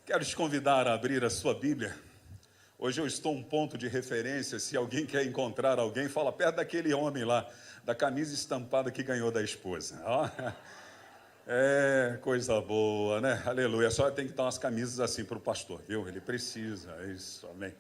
Quero te convidar a abrir a sua Bíblia. Hoje eu estou um ponto de referência. Se alguém quer encontrar alguém, fala perto daquele homem lá, da camisa estampada que ganhou da esposa. É coisa boa, né? Aleluia. Só tem que dar umas camisas assim para o pastor, viu? Ele precisa, é isso, amém.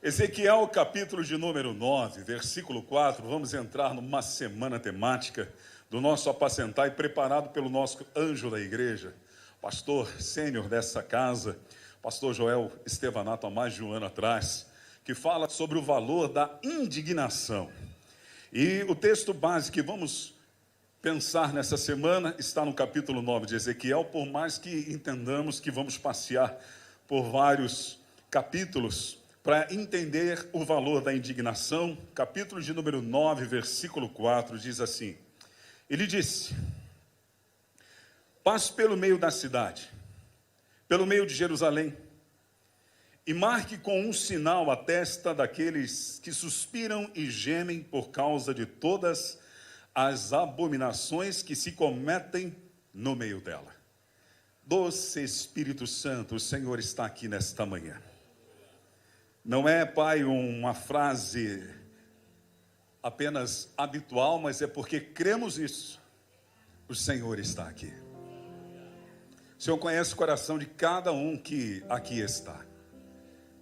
Ezequiel, capítulo de número 9, versículo 4. Vamos entrar numa semana temática do nosso apacentar e preparado pelo nosso anjo da igreja, pastor sênior dessa casa, pastor Joel Estevanato, há mais de um ano atrás, que fala sobre o valor da indignação. E o texto base que vamos pensar nessa semana está no capítulo 9 de Ezequiel, por mais que entendamos que vamos passear por vários capítulos para entender o valor da indignação. Capítulo de número 9, versículo 4, diz assim: ele disse: passe pelo meio da cidade, pelo meio de Jerusalém, e marque com um sinal a testa daqueles que suspiram e gemem por causa de todas as abominações que se cometem no meio dela. Doce Espírito Santo, o Senhor está aqui nesta manhã. Não é, Pai, uma frase apenas habitual, mas é porque cremos nisso. O Senhor está aqui. O Senhor conhece o coração de cada um que aqui está.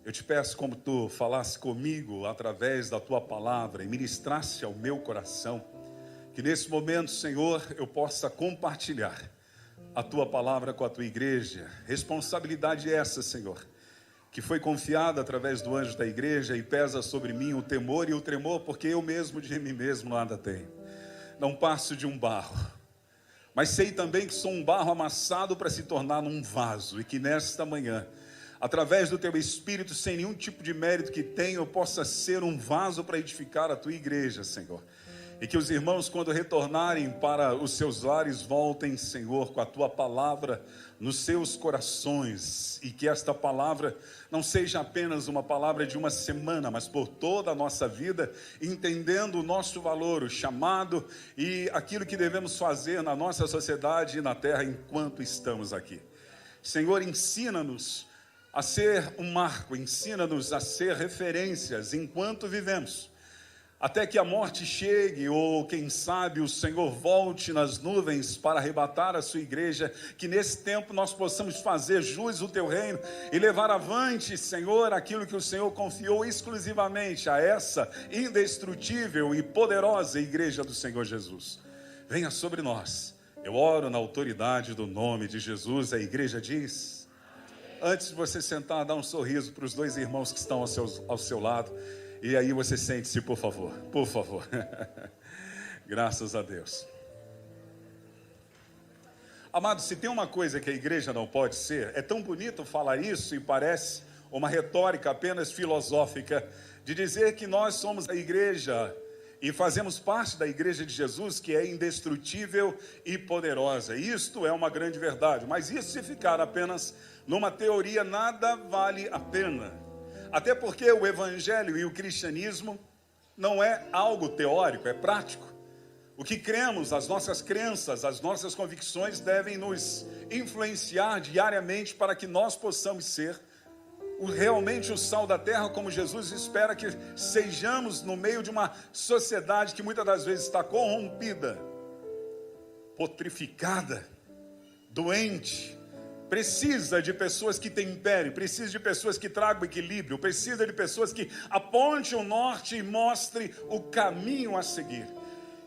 Eu te peço, como tu falasse comigo através da tua palavra e ministrasse ao meu coração, que nesse momento, Senhor, eu possa compartilhar a tua palavra com a tua igreja. Responsabilidade essa, Senhor, que foi confiada através do anjo da igreja, e pesa sobre mim o temor e o tremor, porque eu mesmo de mim mesmo nada tenho. Não passo de um barro, mas sei também que sou um barro amassado para se tornar num vaso, e que nesta manhã, através do teu Espírito, sem nenhum tipo de mérito que tenho, eu possa ser um vaso para edificar a tua igreja, Senhor. E que os irmãos, quando retornarem para os seus lares, voltem, Senhor, com a tua palavra nos seus corações. E que esta palavra não seja apenas uma palavra de uma semana, mas por toda a nossa vida, entendendo o nosso valor, o chamado e aquilo que devemos fazer na nossa sociedade e na terra enquanto estamos aqui. Senhor, ensina-nos a ser um marco, ensina-nos a ser referências enquanto vivemos, até que a morte chegue, ou quem sabe o Senhor volte nas nuvens para arrebatar a sua igreja, que nesse tempo nós possamos fazer jus o teu reino e levar avante, Senhor, aquilo que o Senhor confiou exclusivamente a essa indestrutível e poderosa igreja do Senhor Jesus. Venha sobre nós. Eu oro na autoridade do nome de Jesus. A igreja diz: antes de você sentar, dá um sorriso para os dois irmãos que estão ao seu lado. E aí você sente-se, por favor, por favor. Graças a Deus. Amado, se tem uma coisa que a igreja não pode ser, é tão bonito falar isso e parece uma retórica apenas filosófica, de dizer que nós somos a igreja e fazemos parte da igreja de Jesus, que é indestrutível e poderosa. Isto é uma grande verdade, mas isso, se ficar apenas numa teoria, nada vale a pena. Até porque o evangelho e o cristianismo não é algo teórico, é prático. O que cremos, as nossas crenças, as nossas convicções devem nos influenciar diariamente para que nós possamos ser realmente o sal da terra, como Jesus espera que sejamos no meio de uma sociedade que muitas das vezes está corrompida, putrificada, doente. Precisa de pessoas que temperem, precisa de pessoas que tragam equilíbrio, precisa de pessoas que apontem o norte e mostrem o caminho a seguir.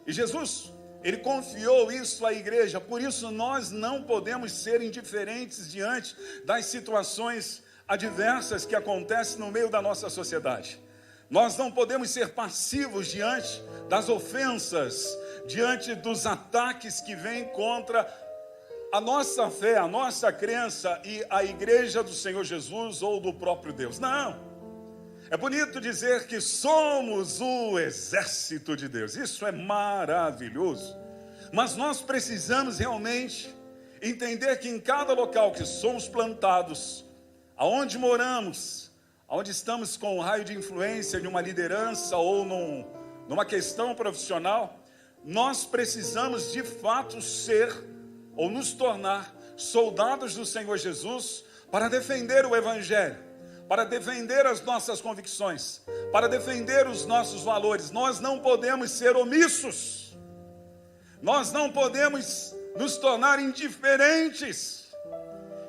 E Jesus, Ele confiou isso à igreja, por isso nós não podemos ser indiferentes diante das situações adversas que acontecem no meio da nossa sociedade. Nós não podemos ser passivos diante das ofensas, diante dos ataques que vêm contra a nossa fé, a nossa crença e a igreja do Senhor Jesus ou do próprio Deus. Não. É bonito dizer que somos o exército de Deus. Isso é maravilhoso. Mas nós precisamos realmente entender que em cada local que somos plantados, aonde moramos, aonde estamos com o raio de influência de uma liderança ou numa questão profissional, nós precisamos de fato ser ou nos tornar soldados do Senhor Jesus, para defender o Evangelho, para defender as nossas convicções, para defender os nossos valores. Nós não podemos ser omissos, nós não podemos nos tornar indiferentes.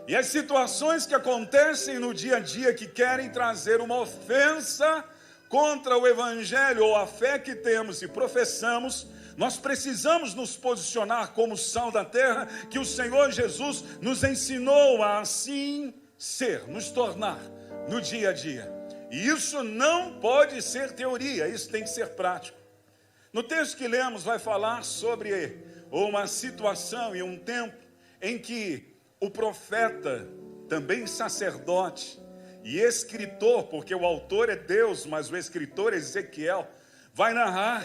E as situações que acontecem no dia a dia que querem trazer uma ofensa contra o Evangelho ou a fé que temos e professamos, nós precisamos nos posicionar como sal da terra, que o Senhor Jesus nos ensinou a assim ser, nos tornar no dia a dia. E isso não pode ser teoria, isso tem que ser prático. No texto que lemos vai falar sobre uma situação e um tempo em que o profeta, também sacerdote e escritor, porque o autor é Deus, mas o escritor é Ezequiel, vai narrar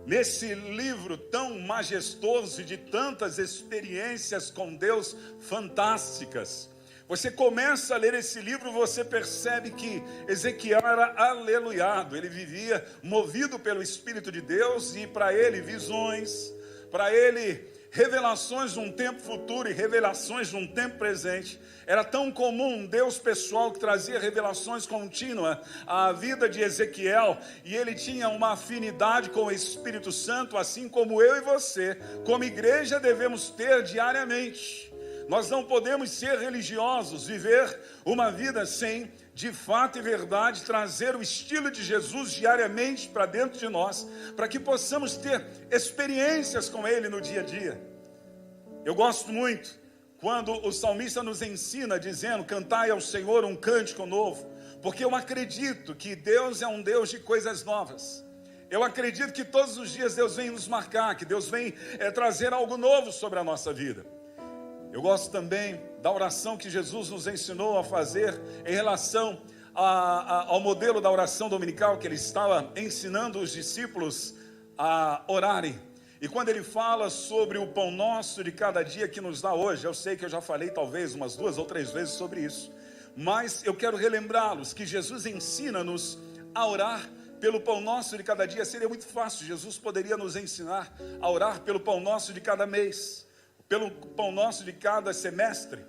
nesse livro tão majestoso e de tantas experiências com Deus fantásticas. Você começa a ler esse livro, você percebe que Ezequiel era aleluiado, ele vivia movido pelo Espírito de Deus, e para ele visões, para ele revelações de um tempo futuro e revelações de um tempo presente. Era tão comum um Deus pessoal que trazia revelações contínuas à vida de Ezequiel, e ele tinha uma afinidade com o Espírito Santo, assim como eu e você, como igreja, devemos ter diariamente. Nós não podemos ser religiosos, viver uma vida sem, de fato e verdade, trazer o estilo de Jesus diariamente para dentro de nós, para que possamos ter experiências com Ele no dia a dia. Eu gosto muito quando o salmista nos ensina dizendo: cantai ao Senhor um cântico novo, porque eu acredito que Deus é um Deus de coisas novas. Eu acredito que todos os dias Deus vem nos marcar, que Deus vem trazer algo novo sobre a nossa vida. Eu gosto também da oração que Jesus nos ensinou a fazer em relação ao modelo da oração dominical, que ele estava ensinando os discípulos a orarem. E quando ele fala sobre o pão nosso de cada dia que nos dá hoje, eu sei que eu já falei talvez umas 2 ou 3 vezes sobre isso, mas eu quero relembrá-los que Jesus ensina-nos a orar pelo pão nosso de cada dia. Seria muito fácil, Jesus poderia nos ensinar a orar pelo pão nosso de cada mês, pelo pão nosso de cada semestre,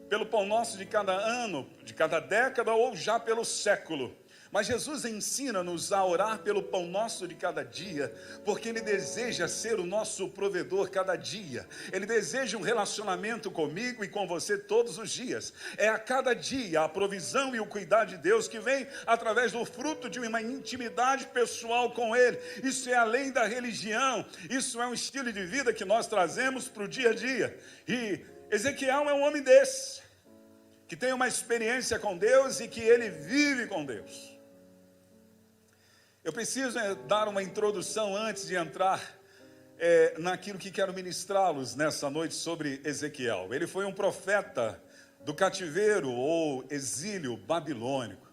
pelo pão nosso de cada ano, de cada década ou já pelo século. Mas Jesus ensina-nos a orar pelo pão nosso de cada dia, porque Ele deseja ser o nosso provedor cada dia. Ele deseja um relacionamento comigo e com você todos os dias. É a cada dia a provisão e o cuidado de Deus que vem através do fruto de uma intimidade pessoal com Ele. Isso é além da religião, isso é um estilo de vida que nós trazemos para o dia a dia. E Ezequiel é um homem desse, que tem uma experiência com Deus e que ele vive com Deus. Eu preciso dar uma introdução antes de entrar naquilo que quero ministrá-los nessa noite sobre Ezequiel. Ele foi um profeta do cativeiro ou exílio babilônico.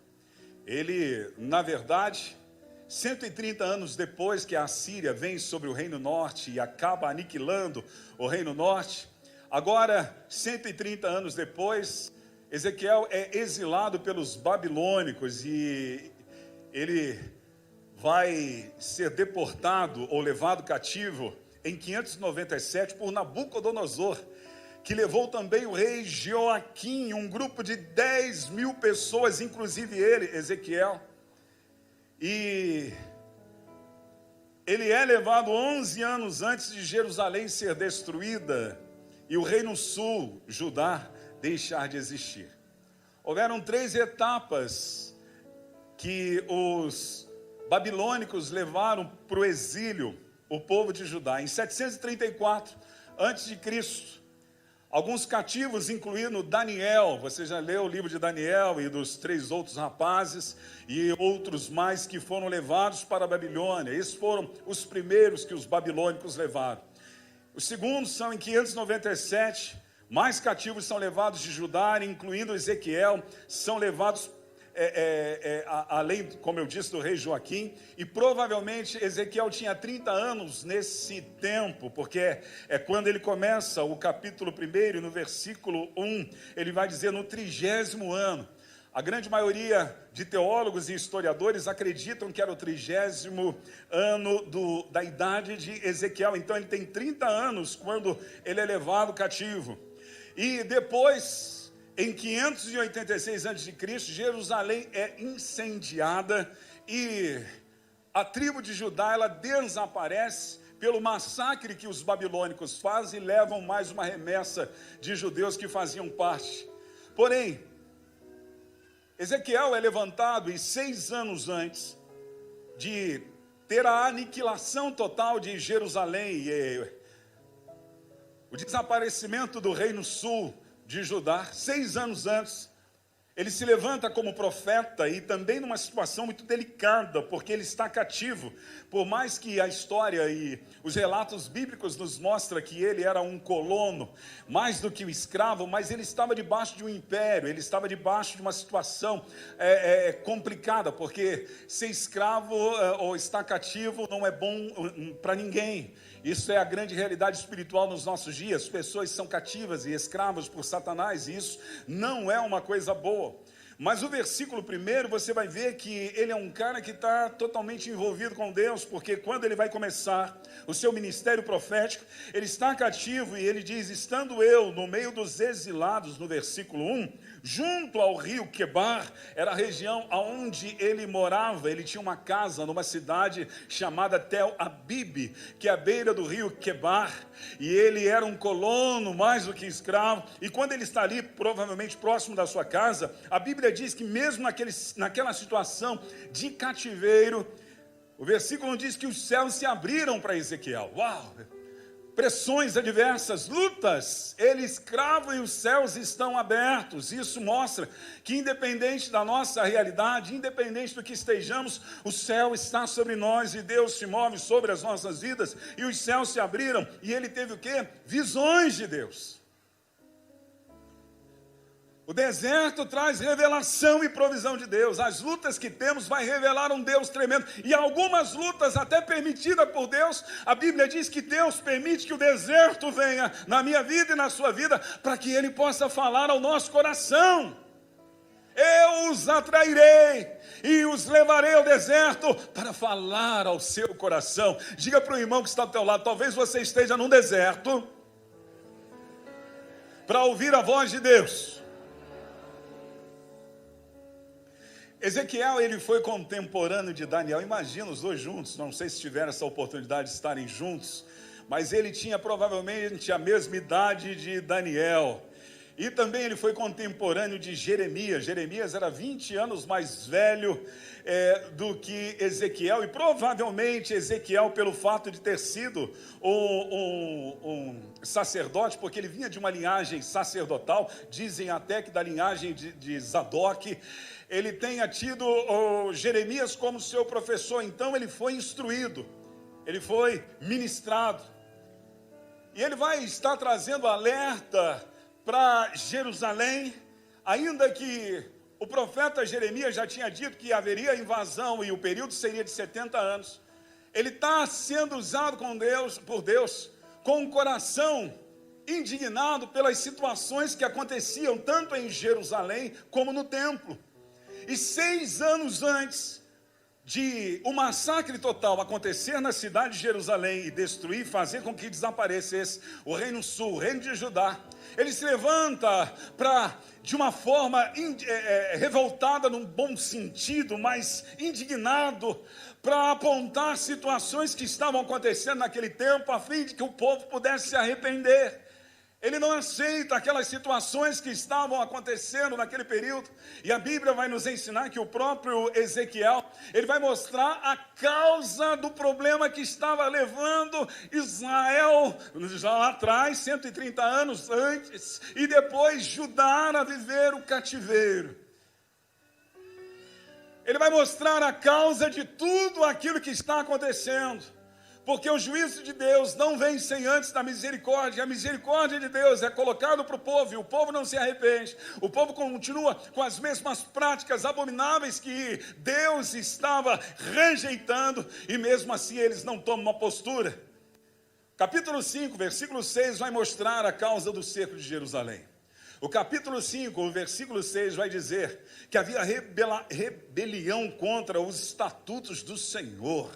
Ele, na verdade, 130 anos depois que a Assíria vem sobre o Reino Norte e acaba aniquilando o Reino Norte, agora, 130 anos depois, Ezequiel é exilado pelos babilônicos e ele vai ser deportado ou levado cativo em 597 por Nabucodonosor, que levou também o rei Joaquim, um grupo de 10.000 pessoas, inclusive ele, Ezequiel. E ele é levado 11 anos antes de Jerusalém ser destruída e o reino sul, Judá, deixar de existir. Houveram 3 etapas que os babilônicos levaram para o exílio o povo de Judá. Em 734 a.C., alguns cativos, incluindo Daniel, você já leu o livro de Daniel e dos 3 outros rapazes e outros mais que foram levados para a Babilônia. Esses foram os primeiros que os babilônicos levaram. Os segundos são em 597, mais cativos são levados de Judá, incluindo Ezequiel, são levados além, como eu disse, do rei Joaquim, e provavelmente Ezequiel tinha 30 anos nesse tempo, porque é quando ele começa o capítulo 1, no versículo 1, ele vai dizer no 30º ano. A grande maioria de teólogos e historiadores acreditam que era o 30º ano da idade de Ezequiel, então ele tem 30 anos quando ele é levado cativo. E depois em 586 a.C., Jerusalém é incendiada e a tribo de Judá ela desaparece pelo massacre que os babilônicos fazem e levam mais uma remessa de judeus que faziam parte. Porém, Ezequiel é levantado e 6 anos antes de ter a aniquilação total de Jerusalém e o desaparecimento do reino sul de Judá, 6 anos antes, ele se levanta como profeta e também numa situação muito delicada, porque ele está cativo. Por mais que a história e os relatos bíblicos nos mostram que ele era um colono, mais do que um escravo, mas ele estava debaixo de um império, ele estava debaixo de uma situação complicada, porque ser escravo ou estar cativo não é bom para ninguém. Isso é a grande realidade espiritual nos nossos dias. Pessoas são cativas e escravas por Satanás, e isso não é uma coisa boa. Mas o versículo 1, você vai ver que ele é um cara que está totalmente envolvido com Deus, porque quando ele vai começar o seu ministério profético, ele está cativo e ele diz, estando eu no meio dos exilados, no versículo 1, junto ao rio Quebar, era a região onde ele morava. Ele tinha uma casa numa cidade chamada Tel Abib, que é à beira do rio Quebar, e ele era um colono mais do que escravo, e quando ele está ali, provavelmente próximo da sua casa, a Bíblia diz que mesmo naquela situação de cativeiro, o versículo diz que os céus se abriram para Ezequiel. Uau! Pressões adversas, lutas, ele escravo e os céus estão abertos. Isso mostra que independente da nossa realidade, independente do que estejamos, o céu está sobre nós e Deus se move sobre as nossas vidas. E os céus se abriram e ele teve o quê? Visões de Deus. O deserto traz revelação e provisão de Deus. As lutas que temos vai revelar um Deus tremendo. E algumas lutas até permitidas por Deus, a Bíblia diz que Deus permite que o deserto venha na minha vida e na sua vida, para que Ele possa falar ao nosso coração. Eu os atrairei e os levarei ao deserto para falar ao seu coração. Diga para o irmão que está ao teu lado, talvez você esteja num deserto para ouvir a voz de Deus. Ezequiel, ele foi contemporâneo de Daniel. Imagina os dois juntos, não sei se tiveram essa oportunidade de estarem juntos, mas ele tinha provavelmente a mesma idade de Daniel. E também ele foi contemporâneo de Jeremias. Jeremias era 20 anos mais velho do que Ezequiel, e provavelmente Ezequiel, pelo fato de ter sido um sacerdote, porque ele vinha de uma linhagem sacerdotal, dizem até que da linhagem de Zadok, ele tenha tido Jeremias como seu professor. Então ele foi instruído, ele foi ministrado, e ele vai estar trazendo alerta para Jerusalém, ainda que o profeta Jeremias já tinha dito que haveria invasão e o período seria de 70 anos. Ele está sendo usado por Deus, com um coração indignado pelas situações que aconteciam tanto em Jerusalém como no templo. E 6 anos antes de o massacre total acontecer na cidade de Jerusalém e destruir, fazer com que desaparecesse o reino sul, o reino de Judá, ele se levanta de uma forma revoltada, num bom sentido, mas indignado, para apontar situações que estavam acontecendo naquele tempo, a fim de que o povo pudesse se arrepender. Ele não aceita aquelas situações que estavam acontecendo naquele período. E a Bíblia vai nos ensinar que o próprio Ezequiel, ele vai mostrar a causa do problema que estava levando Israel, já lá atrás, 130 anos antes, e depois Judá a viver o cativeiro. Ele vai mostrar a causa de tudo aquilo que está acontecendo. Porque o juízo de Deus não vem sem antes da misericórdia. A misericórdia de Deus é colocada para o povo, e o povo não se arrepende. O povo continua com as mesmas práticas abomináveis que Deus estava rejeitando, e mesmo assim eles não tomam uma postura. Capítulo 5, versículo 6 vai mostrar a causa do cerco de Jerusalém. O capítulo 5, o versículo 6 vai dizer que havia rebelião contra os estatutos do Senhor.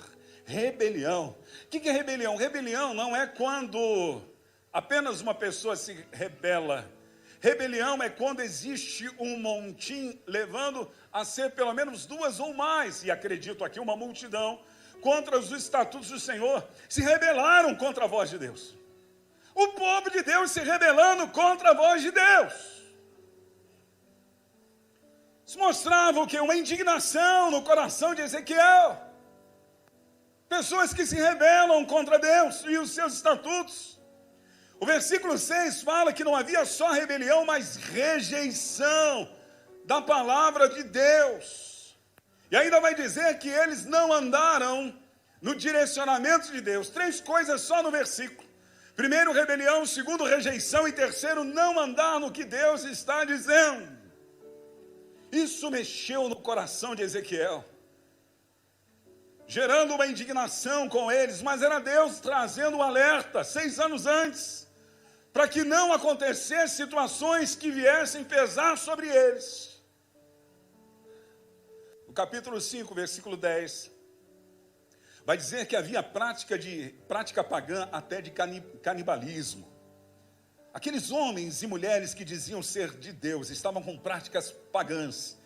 Rebelião. O que é rebelião? Rebelião não é quando apenas uma pessoa se rebela. Rebelião é quando existe um montim levando a ser pelo menos duas ou mais, e acredito aqui uma multidão, contra os estatutos do Senhor, se rebelaram contra a voz de Deus. O povo de Deus se rebelando contra a voz de Deus. Isso mostrava o quê? Uma indignação no coração de Ezequiel. Pessoas que se rebelam contra Deus e os seus estatutos. O versículo 6 fala que não havia só rebelião, mas rejeição da palavra de Deus. E ainda vai dizer que eles não andaram no direcionamento de Deus. 3 coisas só no versículo. Primeiro, rebelião. Segundo, rejeição. E terceiro, não andar no que Deus está dizendo. Isso mexeu no coração de Ezequiel, gerando uma indignação com eles, mas era Deus trazendo um alerta 6 anos antes, para que não acontecessem situações que viessem pesar sobre eles. No capítulo 5, versículo 10, vai dizer que havia prática pagã até de canibalismo. Aqueles homens e mulheres que diziam ser de Deus estavam com práticas pagãs.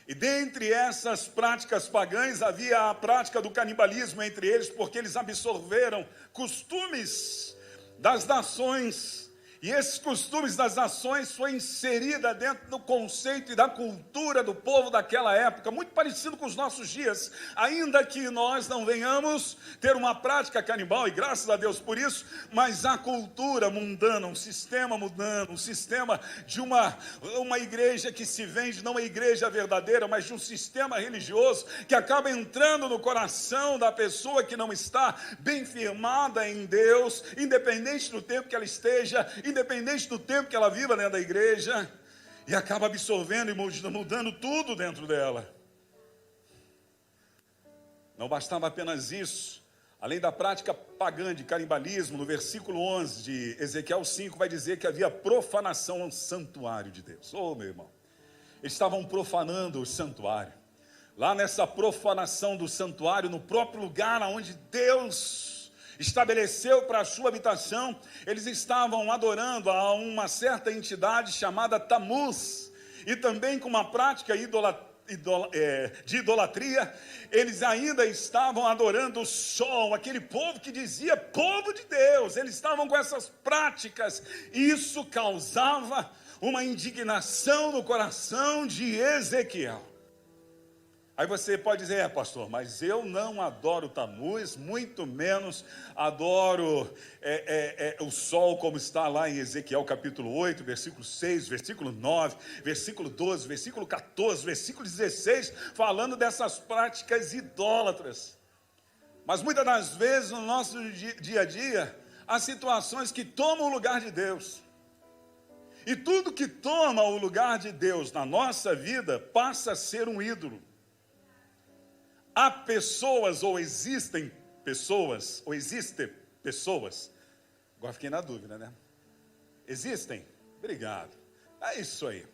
E dentre essas práticas pagãs havia a prática do canibalismo entre eles, porque eles absorveram costumes das nações. E esses costumes das nações foi inserida dentro do conceito e da cultura do povo daquela época, muito parecido com os nossos dias, ainda que nós não venhamos ter uma prática canibal, e graças a Deus por isso, mas a cultura mundana, um sistema mundano, um sistema de uma igreja que se vende, não uma igreja verdadeira, mas de um sistema religioso, que acaba entrando no coração da pessoa que não está bem firmada em Deus, independente do tempo que ela esteja, independente do tempo que ela viva dentro da igreja, e acaba absorvendo e mudando tudo dentro dela. Não bastava apenas isso, além da prática pagã de canibalismo, no versículo 11 de Ezequiel 5, vai dizer que havia profanação ao santuário de Deus. Oh, meu irmão, eles estavam profanando o santuário. Lá nessa profanação do santuário, no próprio lugar onde Deus estabeleceu para a sua habitação, eles estavam adorando a uma certa entidade chamada Tamuz, e também com uma prática de idolatria, eles ainda estavam adorando o sol, aquele povo que dizia povo de Deus, eles estavam com essas práticas, e isso causava uma indignação no coração de Ezequiel. Aí você pode dizer, pastor, mas eu não adoro Tamuz, muito menos adoro o sol, como está lá em Ezequiel capítulo 8, versículo 6, versículo 9, versículo 12, versículo 14, versículo 16, falando dessas práticas idólatras. Mas muitas das vezes no nosso dia a dia, há situações que tomam o lugar de Deus. E tudo que toma o lugar de Deus na nossa vida passa a ser um ídolo. Há pessoas, ou existem pessoas, agora fiquei na dúvida, né? Existem? Obrigado. É isso aí.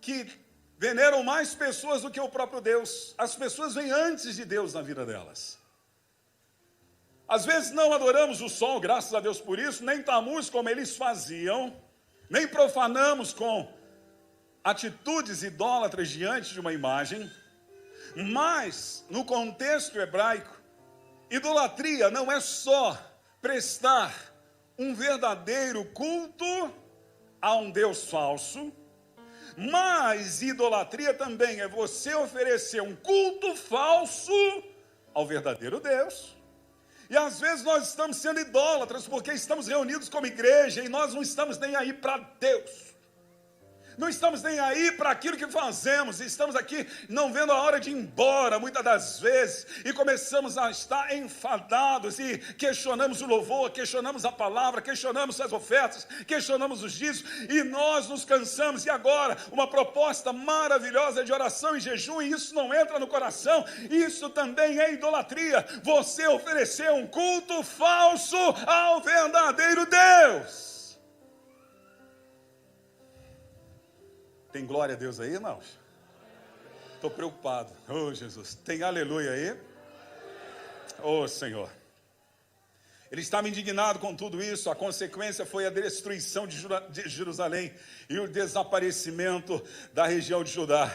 Que veneram mais pessoas do que o próprio Deus. As pessoas vêm antes de Deus na vida delas. Às vezes não adoramos o sol, graças a Deus por isso, nem Tamuz como eles faziam, nem profanamos com atitudes idólatras diante de uma imagem. Mas, no contexto hebraico, idolatria não é só prestar um verdadeiro culto a um Deus falso, mas idolatria também é você oferecer um culto falso ao verdadeiro Deus. E às vezes nós estamos sendo idólatras porque estamos reunidos como igreja e nós não estamos nem aí para Deus. Não estamos nem aí para aquilo que fazemos, estamos aqui não vendo a hora de ir embora, muitas das vezes, e começamos a estar enfadados, e questionamos o louvor, questionamos a palavra, questionamos as ofertas, questionamos os dízimos, e nós nos cansamos, e agora, uma proposta maravilhosa de oração e jejum, e isso não entra no coração, isso também é idolatria, você ofereceu um culto falso ao verdadeiro Deus. Tem glória a Deus aí, irmãos? Estou preocupado. Oh, Jesus. Tem aleluia aí? Oh, Senhor. Ele estava indignado com tudo isso. A consequência foi a destruição de Jerusalém e o desaparecimento da região de Judá.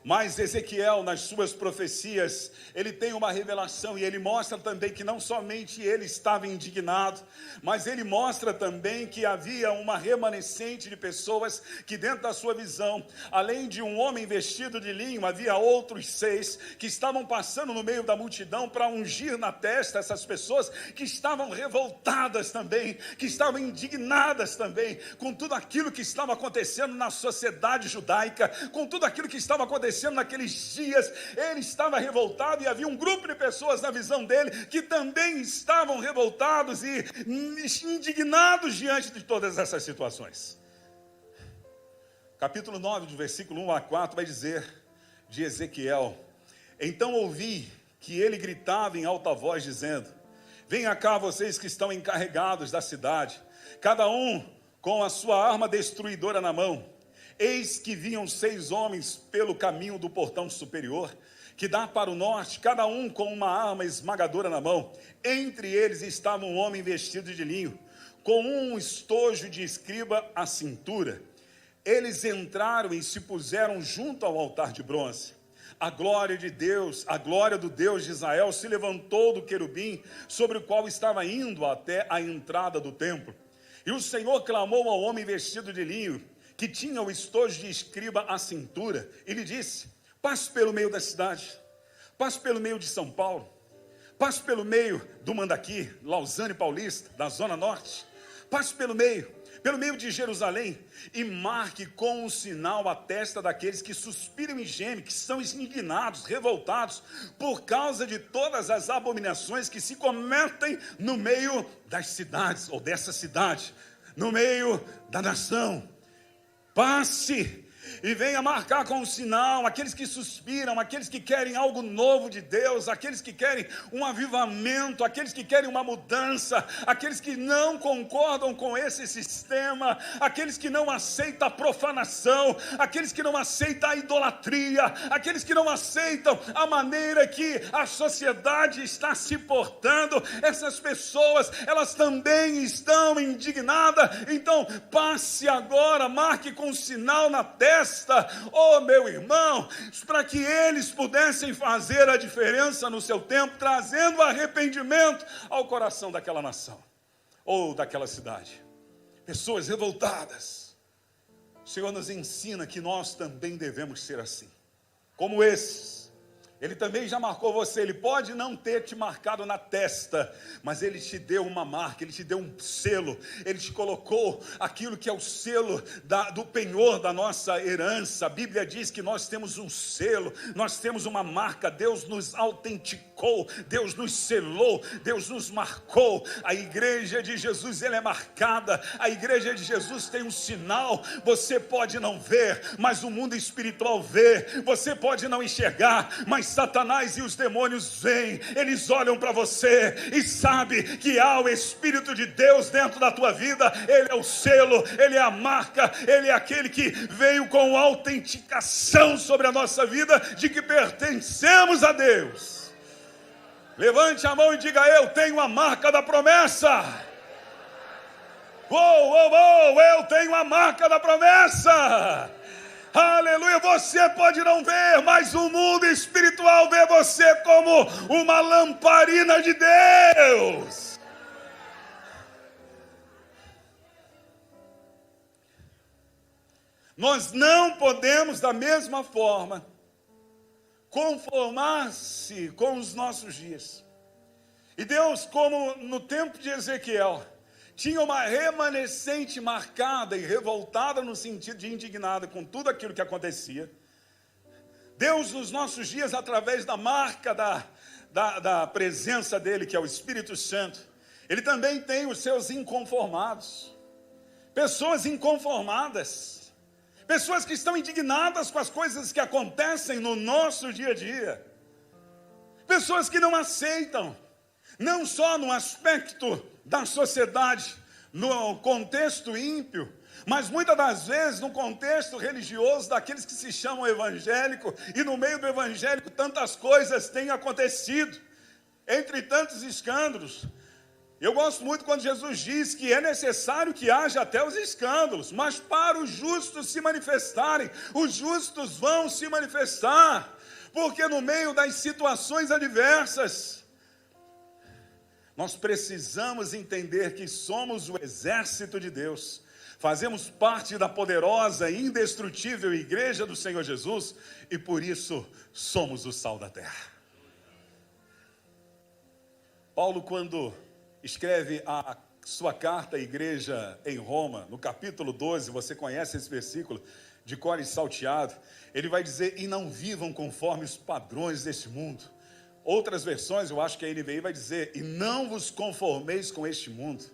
Mas Ezequiel, nas suas profecias, ele tem uma revelação e ele mostra também que não somente ele estava indignado, mas ele mostra também que havia uma remanescente de pessoas que, dentro da sua visão, além de um homem vestido de linho, havia outros 6 que estavam passando no meio da multidão para ungir na testa essas pessoas que estavam revoltadas também, que estavam indignadas também com tudo aquilo que estava acontecendo na sociedade judaica, com tudo aquilo que estava acontecendo naqueles dias. Ele estava revoltado e havia um grupo de pessoas na visão dele que também estavam revoltados e indignados diante de todas essas situações. Capítulo 9, do versículo 1 a 4, vai dizer de Ezequiel: então ouvi que ele gritava em alta voz dizendo: venha cá vocês que estão encarregados da cidade, cada um com a sua arma destruidora na mão. Eis que vinham 6 homens pelo caminho do portão superior, que dá para o norte, cada um com uma arma esmagadora na mão. Entre eles estava um homem vestido de linho, com um estojo de escriba à cintura. Eles entraram e se puseram junto ao altar de bronze. A glória de Deus, a glória do Deus de Israel se levantou do querubim, sobre o qual estava indo até a entrada do templo. E o Senhor clamou ao homem vestido de linho, que tinha o estojo de escriba à cintura, e lhe disse: passe pelo meio da cidade, passe pelo meio de São Paulo, passe pelo meio do Mandaqui, Lausanne Paulista, da Zona Norte, passe pelo meio de Jerusalém, e marque com um sinal a testa daqueles que suspiram e gemem, que são indignados, revoltados, por causa de todas as abominações que se cometem no meio das cidades, ou dessa cidade, no meio da nação. Passe e venha marcar com um sinal aqueles que suspiram, aqueles que querem algo novo de Deus, aqueles que querem um avivamento, aqueles que querem uma mudança, aqueles que não concordam com esse sistema, aqueles que não aceitam a profanação, aqueles que não aceitam a idolatria, aqueles que não aceitam a maneira que a sociedade está se portando. Essas pessoas, elas também estão indignadas. Então passe agora, marque com um sinal na testa, oh meu irmão, para que eles pudessem fazer a diferença no seu tempo, trazendo arrependimento ao coração daquela nação, ou daquela cidade. Pessoas revoltadas. O Senhor nos ensina que nós também devemos ser assim, como esses. Ele também já marcou você. Ele pode não ter te marcado na testa, mas Ele te deu uma marca, Ele te deu um selo, Ele te colocou aquilo que é o selo do penhor da nossa herança. A Bíblia diz que nós temos um selo, nós temos uma marca. Deus nos autenticou, Deus nos selou, Deus nos marcou. A igreja de Jesus, ela é marcada. A igreja de Jesus tem um sinal. Você pode não ver, mas o mundo espiritual vê. Você pode não enxergar, mas Satanás e os demônios vêm, eles olham para você e sabem que há o Espírito de Deus dentro da tua vida. Ele é o selo, Ele é a marca, Ele é aquele que veio com autenticação sobre a nossa vida, de que pertencemos a Deus. Levante a mão e diga: eu tenho a marca da promessa. Eu tenho a marca da promessa. Aleluia. Você pode não ver, mas o mundo espiritual vê você como uma lamparina de Deus. Nós não podemos, da mesma forma, conformar-se com os nossos dias. E Deus, como no tempo de Ezequiel, tinha uma remanescente marcada e revoltada, no sentido de indignada com tudo aquilo que acontecia. Deus, nos nossos dias, através da marca da presença dEle, que é o Espírito Santo, Ele também tem os seus inconformados. Pessoas inconformadas, pessoas que estão indignadas com as coisas que acontecem no nosso dia a dia, pessoas que não aceitam, não só no aspecto da sociedade, no contexto ímpio, mas muitas das vezes no contexto religioso daqueles que se chamam evangélico, e no meio do evangélico tantas coisas têm acontecido, entre tantos escândalos. Eu gosto muito quando Jesus diz que é necessário que haja até os escândalos, mas para os justos se manifestarem, os justos vão se manifestar, porque no meio das situações adversas, nós precisamos entender que somos o exército de Deus, fazemos parte da poderosa e indestrutível Igreja do Senhor Jesus, e por isso somos o sal da terra. Paulo, quando escreve a sua carta à igreja em Roma, no capítulo 12, você conhece esse versículo, de cor e salteado, ele vai dizer, e não vivam conforme os padrões deste mundo. Outras versões, eu acho que a NVI vai dizer, e não vos conformeis com este mundo,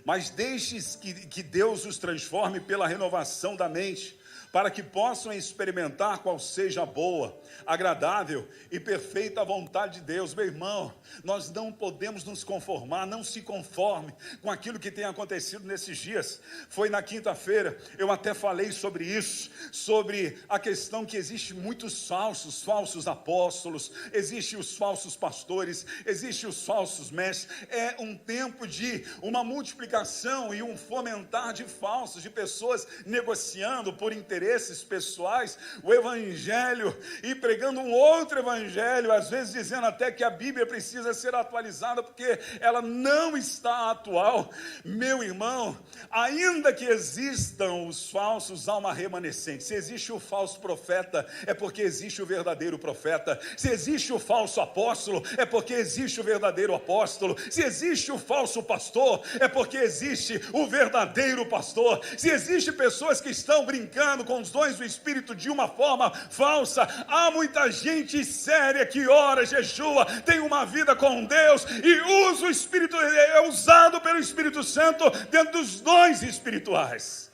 mas deixes que Deus os transforme pela renovação da mente, para que possam experimentar qual seja a boa, agradável e perfeita vontade de Deus. Meu irmão, nós não podemos nos conformar, não se conforme com aquilo que tem acontecido nesses dias. Foi na quinta-feira, eu até falei sobre isso, sobre a questão que existe muitos falsos apóstolos, existem os falsos pastores, existem os falsos mestres. É um tempo de uma multiplicação e um fomentar de falsos, de pessoas negociando por interesses pessoais, o evangelho, e pregando um outro evangelho, às vezes dizendo até que a Bíblia precisa ser atualizada, porque ela não está atual. Meu irmão, ainda que existam os falsos, há uma remanescente. Se existe o falso profeta, é porque existe o verdadeiro profeta. Se existe o falso apóstolo, é porque existe o verdadeiro apóstolo. Se existe o falso pastor, é porque existe o verdadeiro pastor. Se existem pessoas que estão brincando com os dons do Espírito de uma forma falsa, há muita gente séria que ora, jejua, tem uma vida com Deus e usa o Espírito, é usado pelo Espírito Santo dentro dos dons espirituais.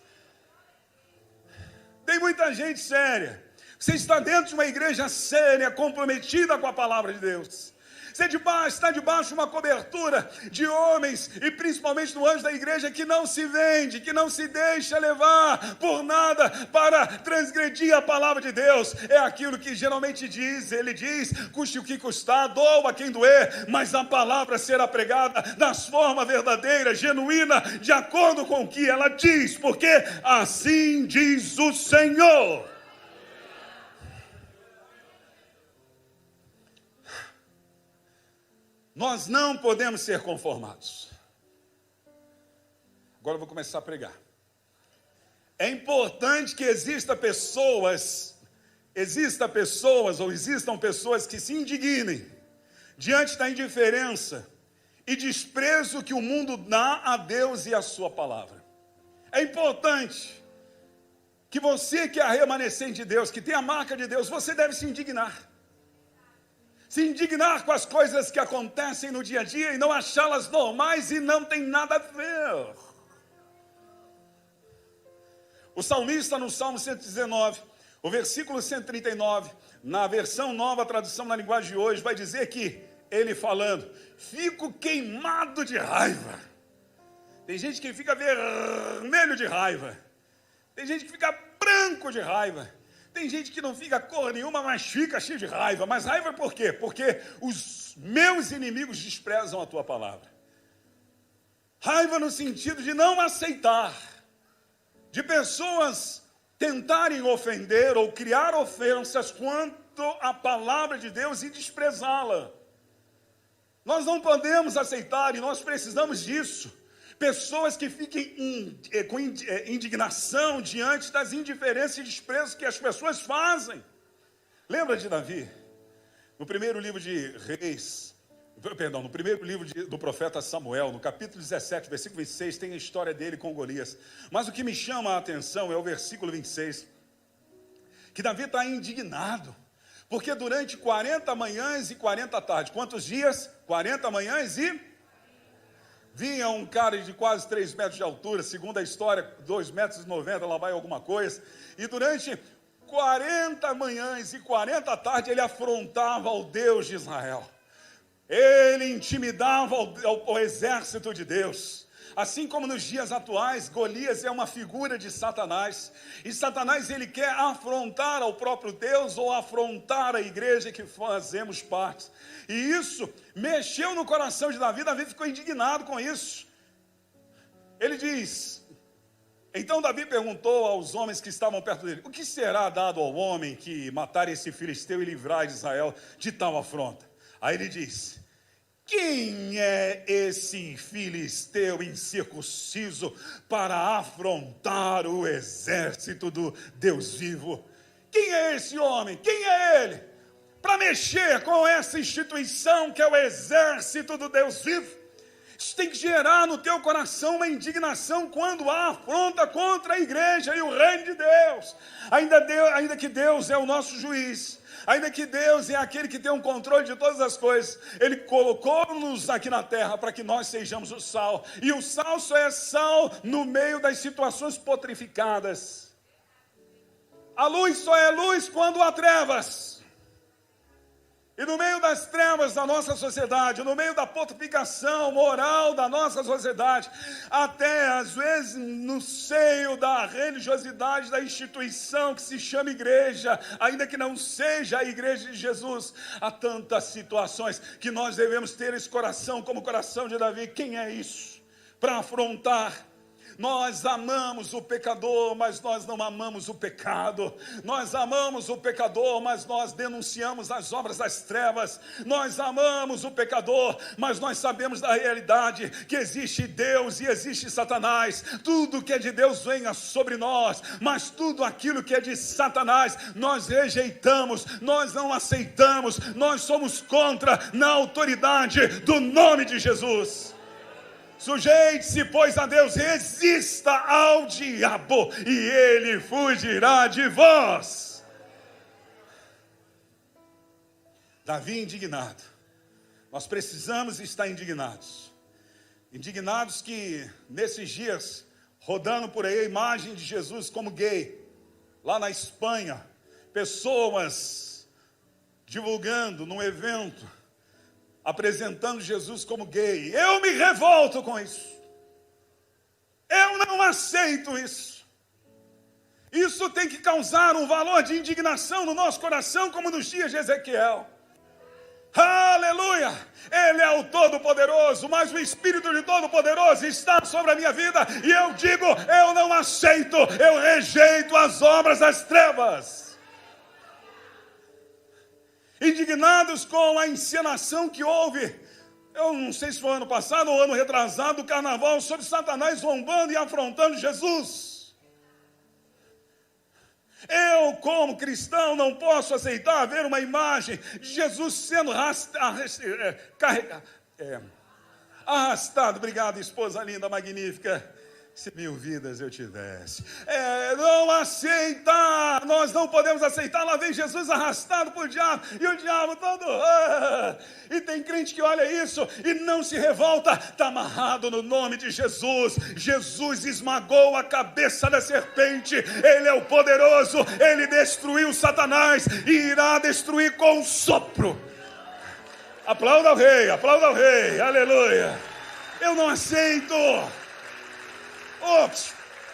Tem muita gente séria. Você está dentro de uma igreja séria, comprometida com a palavra de Deus. Você está debaixo de uma cobertura de homens, e principalmente do anjo da igreja, que não se vende, que não se deixa levar por nada para transgredir a palavra de Deus. É aquilo que geralmente ele diz, custe o que custar, doa quem doer, mas a palavra será pregada da forma verdadeira, genuína, de acordo com o que ela diz, porque assim diz o Senhor. Nós não podemos ser conformados. Agora eu vou começar a pregar. É importante que existam pessoas que se indignem diante da indiferença e desprezo que o mundo dá a Deus e a sua palavra. É importante que você, que é a remanescente de Deus, que tem a marca de Deus, você deve se indignar. Se indignar com as coisas que acontecem no dia a dia e não achá-las normais e não tem nada a ver. O salmista, no Salmo 119, o versículo 139, na versão nova, tradução na linguagem de hoje, vai dizer que, ele falando, fico queimado de raiva. Tem gente que fica vermelho de raiva. Tem gente que fica branco de raiva. Tem gente que não fica cor nenhuma, mas fica cheio de raiva. Mas raiva por quê? Porque os meus inimigos desprezam a tua palavra. Raiva no sentido de não aceitar, de pessoas tentarem ofender ou criar ofensas quanto à palavra de Deus e desprezá-la. Nós não podemos aceitar, e nós precisamos disso. Pessoas que fiquem com indignação diante das indiferenças e desprezos que as pessoas fazem. Lembra de Davi? No primeiro livro do profeta Samuel, no capítulo 17, versículo 26, tem a história dele com Golias. Mas o que me chama a atenção é o versículo 26, que Davi está indignado, porque durante 40 manhãs e 40 tardes, quantos dias? 40 manhãs e... vinha um cara de quase 3 metros de altura, segundo a história, 2,90 metros, lá vai alguma coisa, e durante 40 manhãs e 40 tardes, ele afrontava o Deus de Israel, ele intimidava o exército de Deus, Assim como nos dias atuais, Golias é uma figura de Satanás. E Satanás, ele quer afrontar ao próprio Deus ou afrontar a igreja que fazemos parte. E isso mexeu no coração de Davi. Davi ficou indignado com isso. Ele diz: então Davi perguntou aos homens que estavam perto dele: o que será dado ao homem que matar esse filisteu e livrar de Israel de tal afronta? Aí ele diz: quem é esse filisteu incircunciso para afrontar o exército do Deus vivo? Quem é esse homem? Quem é ele? Para mexer com essa instituição que é o exército do Deus vivo. Isso tem que gerar no teu coração uma indignação quando há afronta contra a igreja e o reino de Deus. Ainda que Deus é o nosso juiz, ainda que Deus é aquele que tem um controle de todas as coisas, Ele colocou-nos aqui na terra para que nós sejamos o sal. E o sal só é sal no meio das situações potrificadas. A luz só é luz quando há trevas. E no meio das trevas da nossa sociedade, no meio da potrificação moral da nossa sociedade, até às vezes no seio da religiosidade da instituição que se chama igreja, ainda que não seja a igreja de Jesus, há tantas situações que nós devemos ter esse coração como o coração de Davi. Quem é isso? Para afrontar. Nós amamos o pecador, mas nós não amamos o pecado. Nós amamos o pecador, mas nós denunciamos as obras das trevas. Nós amamos o pecador, mas nós sabemos da realidade que existe Deus e existe Satanás. Tudo que é de Deus venha sobre nós, mas tudo aquilo que é de Satanás nós rejeitamos, nós não aceitamos, nós somos contra na autoridade do nome de Jesus. Sujeite-se, pois, a Deus, resista ao diabo, e ele fugirá de vós. Davi indignado. Nós precisamos estar indignados. Indignados que, nesses dias, rodando por aí a imagem de Jesus como gay, lá na Espanha, pessoas divulgando num evento, apresentando Jesus como gay. Eu me revolto com isso. Eu não aceito isso. Isso tem que causar um valor de indignação no nosso coração, como nos dias de Ezequiel. Aleluia! Ele é o Todo-Poderoso, mas o Espírito de Todo-Poderoso está sobre a minha vida, e eu digo, eu não aceito, eu rejeito as obras das trevas. Indignados com a encenação que houve, eu não sei se foi ano passado ou ano retrasado, do carnaval, sobre Satanás zombando e afrontando Jesus. Eu, como cristão, não posso aceitar ver uma imagem de Jesus sendo arrastado. Obrigado, esposa linda, magnífica. Se 1000 vidas eu tivesse. Não aceita. Nós não podemos aceitar. Lá vem Jesus arrastado por diabo. E o diabo todo. E tem crente que olha isso e não se revolta. Está amarrado no nome de Jesus. Jesus esmagou a cabeça da serpente. Ele é o poderoso. Ele destruiu Satanás e irá destruir com um sopro. Aplauda o rei. Aplauda o rei. Aleluia. Eu não aceito.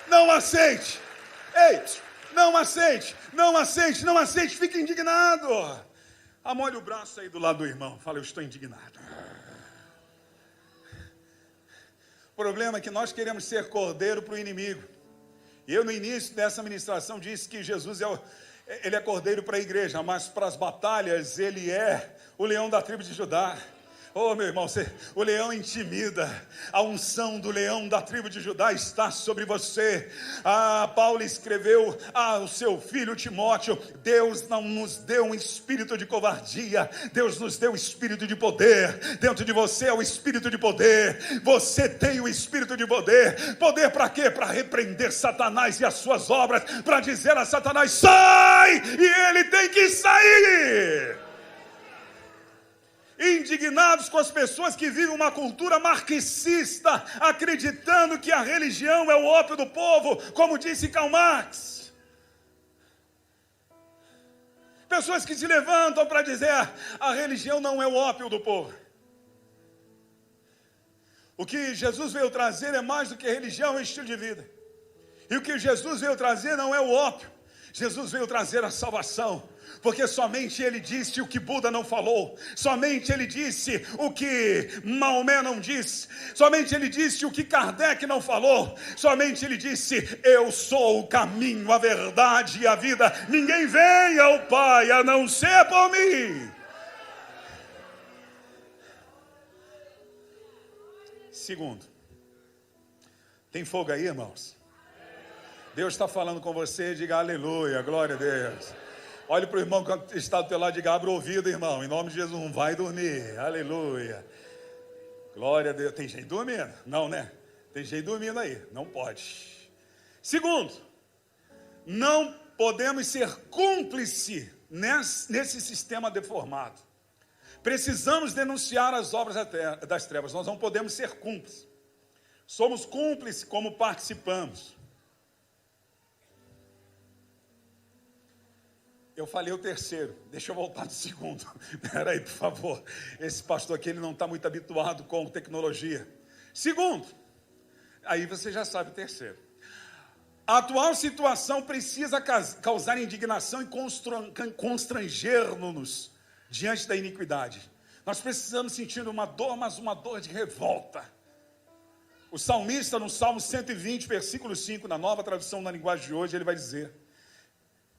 Não aceite. Ei, não aceite, não aceite, não aceite. Fique indignado. Amole o braço aí do lado do irmão. Fala, eu estou indignado. O problema é que nós queremos ser cordeiro para o inimigo. E eu no início dessa ministração disse que Jesus ele é cordeiro para a igreja, mas para as batalhas ele é o leão da tribo de Judá. Oh, meu irmão, o leão intimida. A unção do leão da tribo de Judá está sobre você. Paulo escreveu ao seu filho Timóteo: Deus não nos deu um espírito de covardia, Deus nos deu um espírito de poder. Dentro de você é o espírito de poder. Você tem o espírito de poder. Poder para quê? Para repreender Satanás e as suas obras, para dizer a Satanás: sai! E ele tem que sair. Indignados com as pessoas que vivem uma cultura marxista, acreditando que a religião é o ópio do povo, como disse Karl Marx. Pessoas que se levantam para dizer: a religião não é o ópio do povo. O que Jesus veio trazer é mais do que religião, é um estilo de vida. E o que Jesus veio trazer não é o ópio. Jesus veio trazer a salvação. Porque somente Ele disse o que Buda não falou. Somente Ele disse o que Maomé não disse. Somente Ele disse o que Kardec não falou. Somente Ele disse: eu sou o caminho, a verdade e a vida. Ninguém vem ao Pai a não ser por mim. Segundo, tem fogo aí, irmãos? Deus está falando com você, diga aleluia, glória a Deus. Olhe para o irmão que está do teu lado e diga: abra o ouvido, irmão, em nome de Jesus, não vai dormir, aleluia. Glória a Deus. Tem gente dormindo? Não, né? Tem gente dormindo aí, não pode. Segundo, não podemos ser cúmplice nesse sistema deformado. Precisamos denunciar as obras das trevas, nós não podemos ser cúmplices. Somos cúmplices como participamos. Eu falei o terceiro, deixa eu voltar no segundo. Espera aí, por favor. Esse pastor aqui, ele não está muito habituado com tecnologia. Segundo, aí você já sabe o terceiro. A atual situação precisa causar indignação e constranger-nos diante da iniquidade. Nós precisamos sentir uma dor, mas uma dor de revolta. O salmista, no Salmo 120, versículo 5, na nova tradução na linguagem de hoje, ele vai dizer: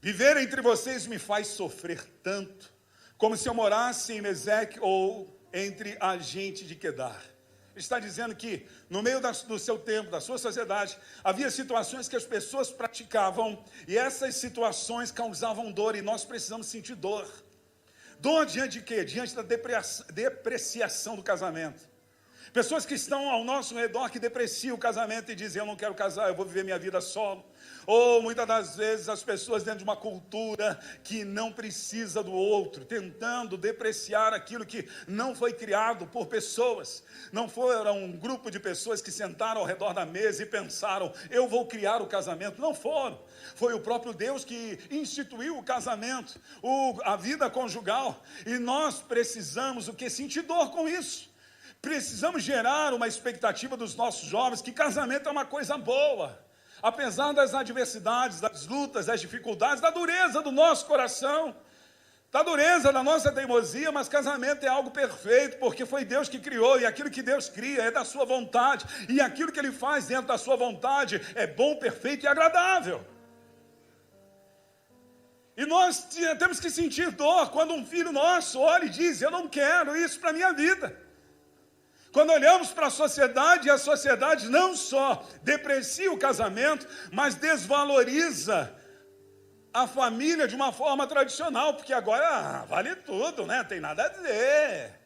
viver entre vocês me faz sofrer tanto, como se eu morasse em Meseque ou entre a gente de Quedar. Ele está dizendo que no meio do seu tempo, da sua sociedade, havia situações que as pessoas praticavam, e essas situações causavam dor, e nós precisamos sentir dor. Dor diante de quê? Diante da depreciação do casamento. Pessoas que estão ao nosso redor que depreciam o casamento e dizem: eu não quero casar, eu vou viver minha vida solo. Ou muitas das vezes as pessoas dentro de uma cultura que não precisa do outro, tentando depreciar aquilo que não foi criado por pessoas. Não foram um grupo de pessoas que sentaram ao redor da mesa e pensaram: eu vou criar o casamento. Não foram. Foi o próprio Deus que instituiu o casamento, a vida conjugal. E nós precisamos o quê? Sentir dor com isso. Precisamos gerar uma expectativa dos nossos jovens que casamento é uma coisa boa. Apesar das adversidades, das lutas, das dificuldades, da dureza do nosso coração, da dureza da nossa teimosia, mas casamento é algo perfeito, porque foi Deus que criou, e aquilo que Deus cria é da sua vontade, e aquilo que Ele faz dentro da sua vontade é bom, perfeito e agradável. E nós temos que sentir dor quando um filho nosso olha e diz: eu não quero isso para a minha vida. Quando olhamos para a sociedade não só deprecia o casamento, mas desvaloriza a família de uma forma tradicional, porque agora vale tudo, né? Tem nada a dizer.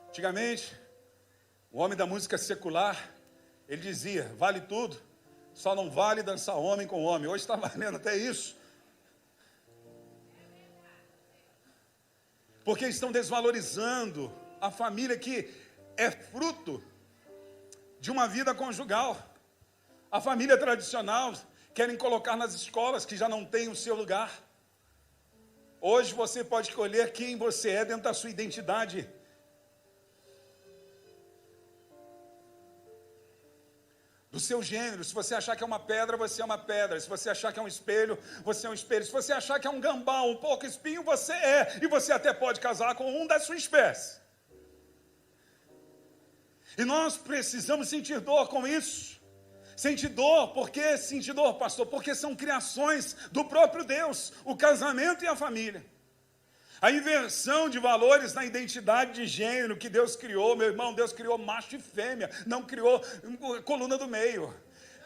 Antigamente, o homem da música secular, ele dizia: vale tudo, só não vale dançar homem com homem. Hoje está valendo até isso. Porque estão desvalorizando a família que é fruto de uma vida conjugal. A família tradicional querem colocar nas escolas que já não tem o seu lugar. Hoje você pode escolher quem você é dentro da sua identidade. Do seu gênero. Se você achar que é uma pedra, você é uma pedra. Se você achar que é um espelho, você é um espelho. Se você achar que é um gambá, um pouco espinho, você é. E você até pode casar com um da sua espécie. E nós precisamos sentir dor com isso. Sentir dor, por que sentir dor, pastor? Porque são criações do próprio Deus, o casamento e a família. A inversão de valores na identidade de gênero que Deus criou, meu irmão, Deus criou macho e fêmea, não criou coluna do meio.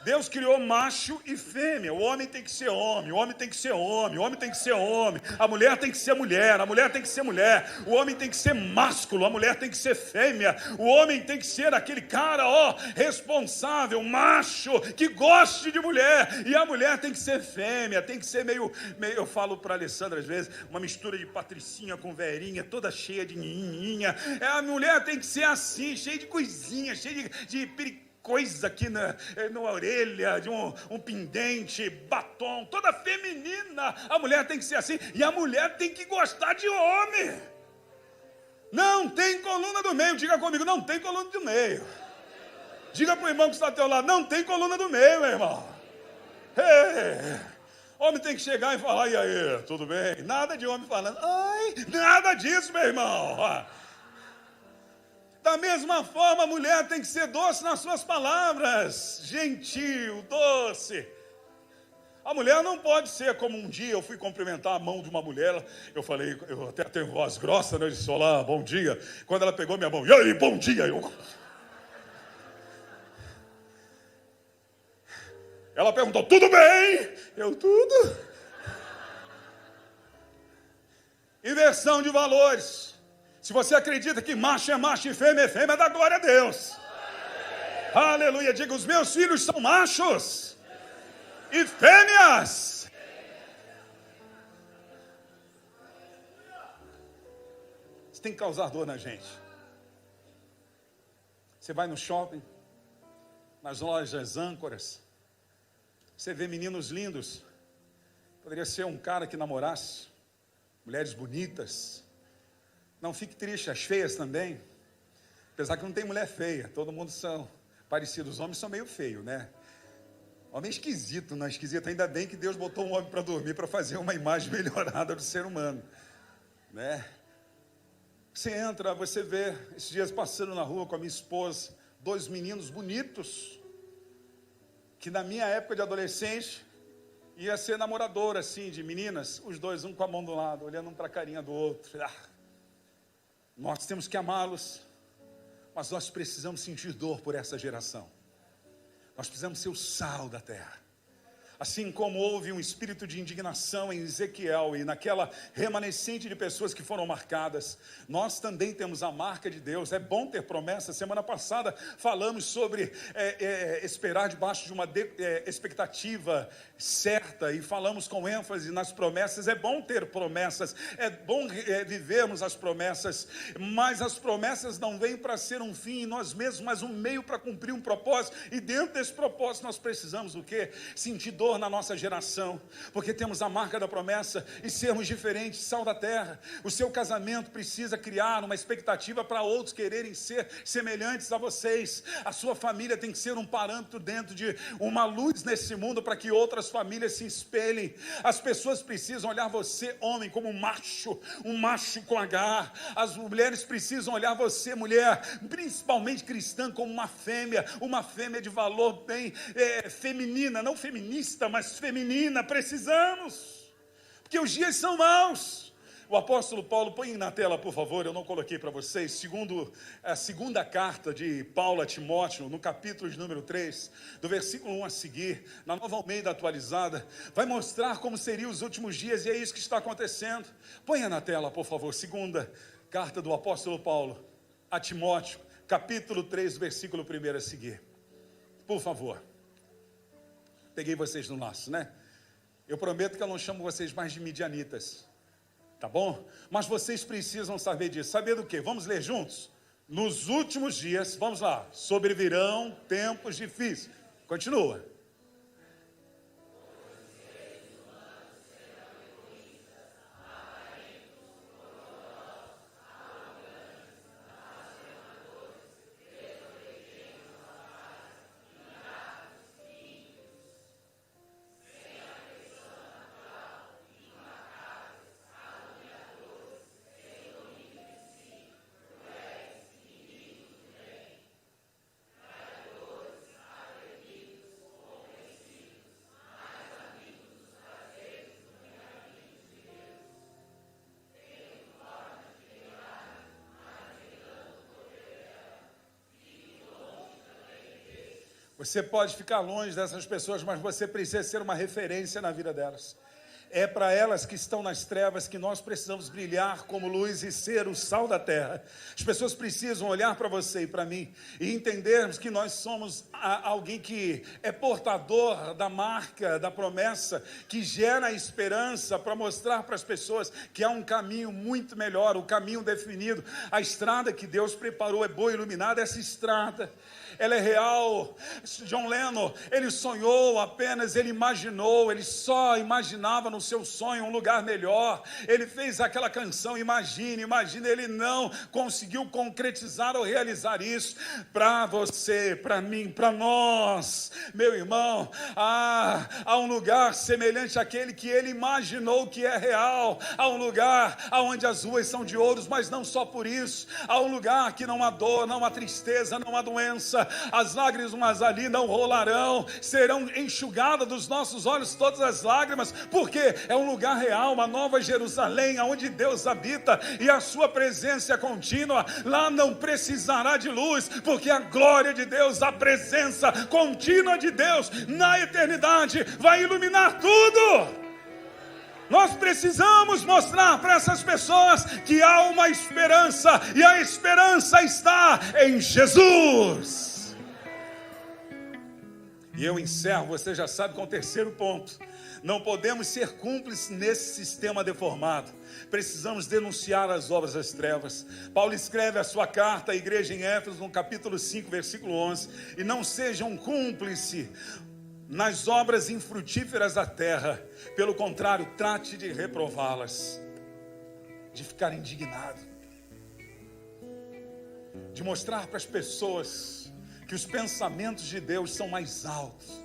Deus criou macho e fêmea. O homem tem que ser homem, o homem tem que ser homem, o homem tem que ser homem, a mulher tem que ser mulher, a mulher tem que ser mulher, o homem tem que ser másculo, a mulher tem que ser fêmea, o homem tem que ser aquele cara, responsável, macho, que goste de mulher, e a mulher tem que ser fêmea, tem que ser meio eu falo para a Alessandra às vezes, uma mistura de patricinha com verinha, toda cheia de ninhinha. A mulher tem que ser assim, cheia de coisinha, cheia de coisa aqui na orelha, de um pendente, batom, toda feminina. A mulher tem que ser assim, e a mulher tem que gostar de homem. Não tem coluna do meio. Diga comigo, não tem coluna do meio. Diga para o irmão que está ao teu lado, não tem coluna do meio, meu irmão. Homem tem que chegar e falar, e aí, tudo bem? Nada de homem falando, ai, nada disso, meu irmão. Da mesma forma, a mulher tem que ser doce nas suas palavras, gentil, doce. A mulher não pode ser como um dia eu fui cumprimentar a mão de uma mulher, eu falei, eu até tenho voz grossa, né? Eu disse, olá, bom dia. Quando ela pegou minha mão, e aí, bom dia. Ela perguntou, tudo bem? Eu, tudo. Inversão de valores. Se você acredita que macho é macho e fêmea é fêmea, dá glória a Deus. Aleluia. Diga, os meus filhos são machos e fêmeas. Isso tem que causar dor na gente. Você vai no shopping, nas lojas âncoras, você vê meninos lindos. Poderia ser um cara que namorasse, mulheres bonitas. Não fique triste, as feias também. Apesar que não tem mulher feia, todo mundo são parecidos. Os homens são meio feios, né? Homem esquisito, não é esquisito. Ainda bem que Deus botou um homem para dormir, para fazer uma imagem melhorada do ser humano, né? Você entra, você vê, esses dias passando na rua com a minha esposa, 2 meninos bonitos, que na minha época de adolescente, ia ser namorador, assim, de meninas, os dois, um com a mão do lado, olhando um para a carinha do outro. Nós temos que amá-los, mas nós precisamos sentir dor por essa geração. Nós precisamos ser o sal da terra. Assim como houve um espírito de indignação em Ezequiel e naquela remanescente de pessoas que foram marcadas, nós também temos a marca de Deus. É bom ter promessa. Semana passada falamos sobre esperar debaixo de uma expectativa certa e falamos com ênfase nas promessas. É bom ter promessas, é bom vivermos as promessas, mas as promessas não vêm para ser um fim em nós mesmos, mas um meio para cumprir um propósito. E dentro desse propósito nós precisamos o quê? Sentir dor na nossa geração, porque temos a marca da promessa e sermos diferentes, sal da terra. O seu casamento precisa criar uma expectativa para outros quererem ser semelhantes a vocês. A sua família tem que ser um parâmetro dentro de uma luz nesse mundo para que outras famílias se espelhem. As pessoas precisam olhar você, homem, como um macho com H. As mulheres precisam olhar você, mulher, principalmente cristã, como uma fêmea de valor bem feminina, não feminista, mas feminina. Precisamos, porque os dias são maus. O apóstolo Paulo, põe na tela por favor, eu não coloquei para vocês, segundo a segunda carta de Paulo a Timóteo, no capítulo de número 3, do versículo 1 a seguir, na Nova Almeida atualizada, vai mostrar como seriam os últimos dias, e é isso que está acontecendo. Ponha na tela por favor, segunda carta do apóstolo Paulo a Timóteo, capítulo 3, versículo 1 a seguir, por favor. Peguei vocês no laço, né? Eu prometo que eu não chamo vocês mais de midianitas, tá bom? Mas vocês precisam saber disso. Saber do quê? Vamos ler juntos? Nos últimos dias, vamos lá, sobrevirão tempos difíceis. Continua. Você pode ficar longe dessas pessoas, mas você precisa ser uma referência na vida delas. É para elas que estão nas trevas que nós precisamos brilhar como luz e ser o sal da terra. As pessoas precisam olhar para você e para mim e entendermos que nós somos alguém que é portador da marca, da promessa, que gera esperança para mostrar para as pessoas que há um caminho muito melhor, o caminho definido. A estrada que Deus preparou é boa e iluminada. Essa estrada ela é real. John Lennon, ele sonhou apenas, ele imaginou, ele só imaginava no seu sonho um lugar melhor. Ele fez aquela canção, imagine, ele não conseguiu concretizar ou realizar isso. Para você, para mim, para nós, meu irmão, há um lugar semelhante àquele que ele imaginou que é real. Há um lugar onde as ruas são de ouros, mas não só por isso. Há um lugar que não há dor, não há tristeza, não há doença. As lágrimas ali não rolarão, serão enxugadas dos nossos olhos todas as lágrimas, porque é um lugar real, uma nova Jerusalém, onde Deus habita e a sua presença é contínua. Lá não precisará de luz, porque a glória de Deus, a presença contínua de Deus na eternidade vai iluminar tudo. Nós precisamos mostrar para essas pessoas que há uma esperança, e a esperança está em Jesus. E eu encerro, você já sabe, com o terceiro ponto. Não podemos ser cúmplices nesse sistema deformado. Precisamos denunciar as obras das trevas. Paulo escreve a sua carta à igreja em Éfeso, no capítulo 5, versículo 11. E não sejam cúmplices nas obras infrutíferas da terra. Pelo contrário, trate de reprová-las, de ficar indignado, de mostrar para as pessoas que os pensamentos de Deus são mais altos.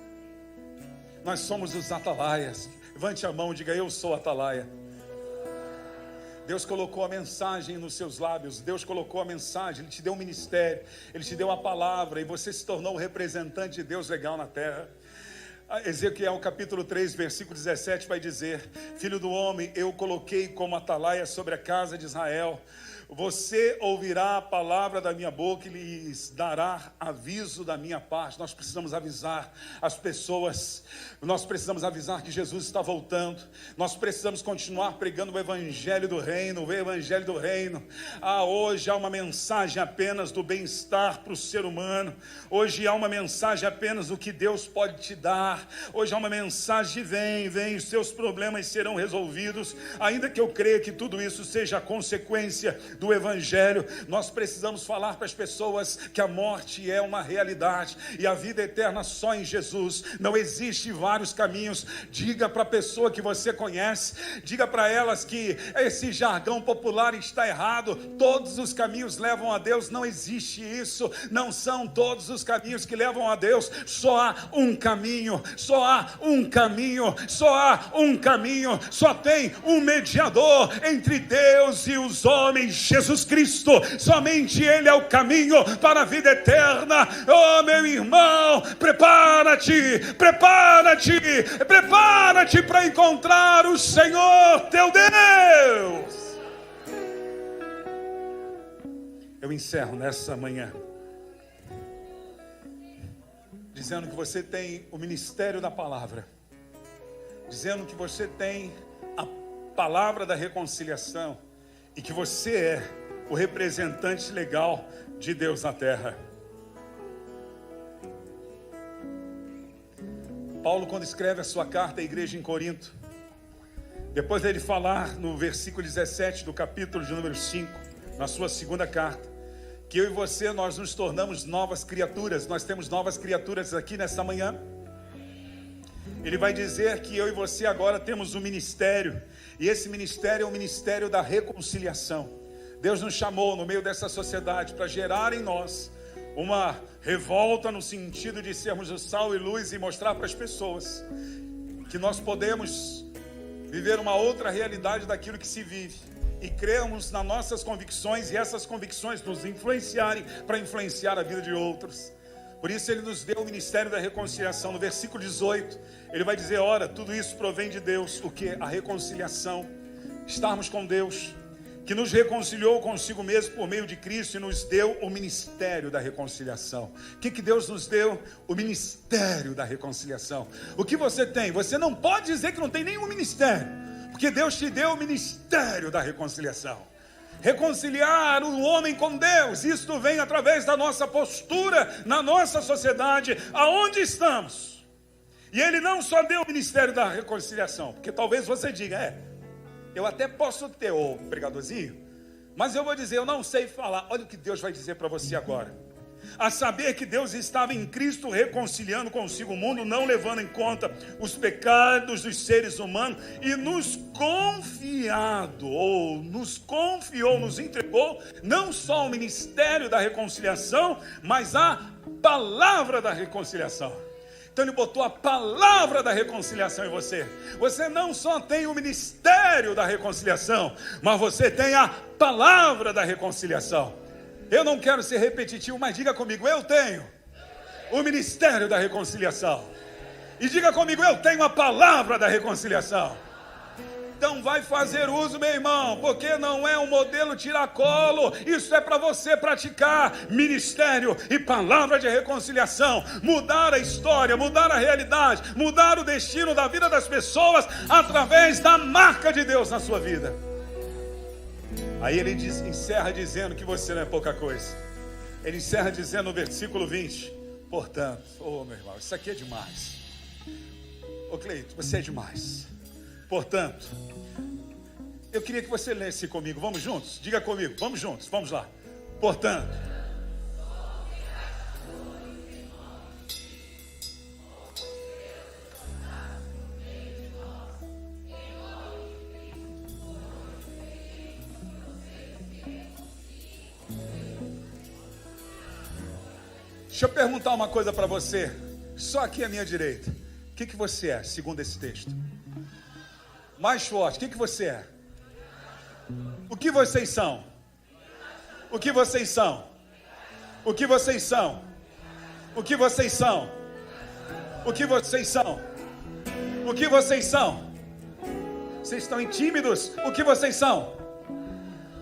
Nós somos os atalaias. Levante a mão e diga: eu sou atalaia. Deus colocou a mensagem nos seus lábios, Deus colocou a mensagem, Ele te deu um ministério, Ele te deu a palavra, e você se tornou um representante de Deus legal na terra. Ezequiel capítulo 3, versículo 17 vai dizer: filho do homem, eu coloquei como atalaia sobre a casa de Israel. Você ouvirá a palavra da minha boca e lhes dará aviso da minha parte. Nós precisamos avisar as pessoas, nós precisamos avisar que Jesus está voltando, nós precisamos continuar pregando o evangelho do reino, o evangelho do reino. Hoje há uma mensagem apenas do bem-estar para o ser humano, hoje há uma mensagem apenas do que Deus pode te dar, hoje há uma mensagem de vem, os seus problemas serão resolvidos, ainda que eu creia que tudo isso seja a consequência do evangelho. Nós precisamos falar para as pessoas que a morte é uma realidade e a vida eterna só em Jesus. Não existe vários caminhos. Diga para a pessoa que você conhece, diga para elas que esse jargão popular está errado. Todos os caminhos levam a Deus. Não existe isso. Não são todos os caminhos que levam a Deus. Só há um caminho, só há um caminho, só há um caminho, só tem um mediador entre Deus e os homens, Jesus Cristo. Somente Ele é o caminho para a vida eterna. Oh, meu irmão, prepara-te para encontrar o Senhor teu Deus. Eu encerro nessa manhã dizendo que você tem o ministério da palavra, dizendo que você tem a palavra da reconciliação, e que você é o representante legal de Deus na terra. Paulo, quando escreve a sua carta à igreja em Corinto, depois dele falar no versículo 17 do capítulo de número 5, na sua segunda carta, que eu e você, nós nos tornamos novas criaturas. Nós temos novas criaturas aqui nessa manhã. Ele vai dizer que eu e você agora temos um ministério, e esse ministério é o ministério da reconciliação. Deus nos chamou no meio dessa sociedade para gerar em nós uma revolta, no sentido de sermos o sal e luz, e mostrar para as pessoas que nós podemos viver uma outra realidade daquilo que se vive, e cremos nas nossas convicções, e essas convicções nos influenciarem para influenciar a vida de outros. Por isso Ele nos deu o ministério da reconciliação. No versículo 18, Ele vai dizer: ora, tudo isso provém de Deus. O que? A reconciliação. Estarmos com Deus, que nos reconciliou consigo mesmo por meio de Cristo e nos deu o ministério da reconciliação. O que Deus nos deu? O ministério da reconciliação. O que você tem? Você não pode dizer que não tem nenhum ministério, porque Deus te deu o ministério da reconciliação. Reconciliar o homem com Deus, isto vem através da nossa postura na nossa sociedade, aonde estamos. E Ele não só deu o ministério da reconciliação, porque talvez você diga: eu até posso ter o pregadorzinho, mas eu vou dizer, eu não sei falar. Olha o que Deus vai dizer para você agora. a saber que Deus estava em Cristo reconciliando consigo o mundo, não levando em conta os pecados dos seres humanos, e nos confiou, nos entregou, não só o ministério da reconciliação, mas a palavra da reconciliação. Então ele botou a palavra da reconciliação em você. Você não só tem o ministério da reconciliação, mas você tem a palavra da reconciliação. Eu não quero ser repetitivo, mas diga comigo: eu tenho o ministério da reconciliação. E diga comigo: eu tenho a palavra da reconciliação. Então vai fazer uso, meu irmão, porque não é um modelo tiracolo. Isso é para você praticar ministério e palavra de reconciliação. Mudar a história, mudar a realidade, mudar o destino da vida das pessoas através da marca de Deus na sua vida. Aí ele encerra dizendo que você não é pouca coisa. Ele encerra dizendo no versículo 20: portanto, meu irmão, isso aqui é demais. Cleito, você é demais. Portanto, eu queria que você lesse comigo. Vamos juntos? Diga comigo, vamos juntos, vamos lá. Portanto, deixa eu perguntar uma coisa para você, só aqui à minha direita. O que você é, segundo esse texto? Mais forte, o que você é? O que vocês são? O que vocês são? O que vocês são? O que vocês são? O que vocês são? O que vocês são? Vocês estão tímidos? O que vocês são?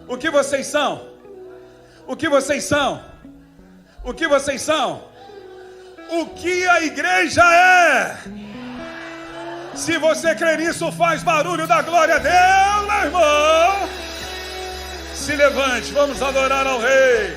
O que vocês são? O que vocês são? O que vocês são? O que a igreja é? Se você crê nisso, faz barulho da glória a Deus, meu irmão. Se levante, vamos adorar ao Rei.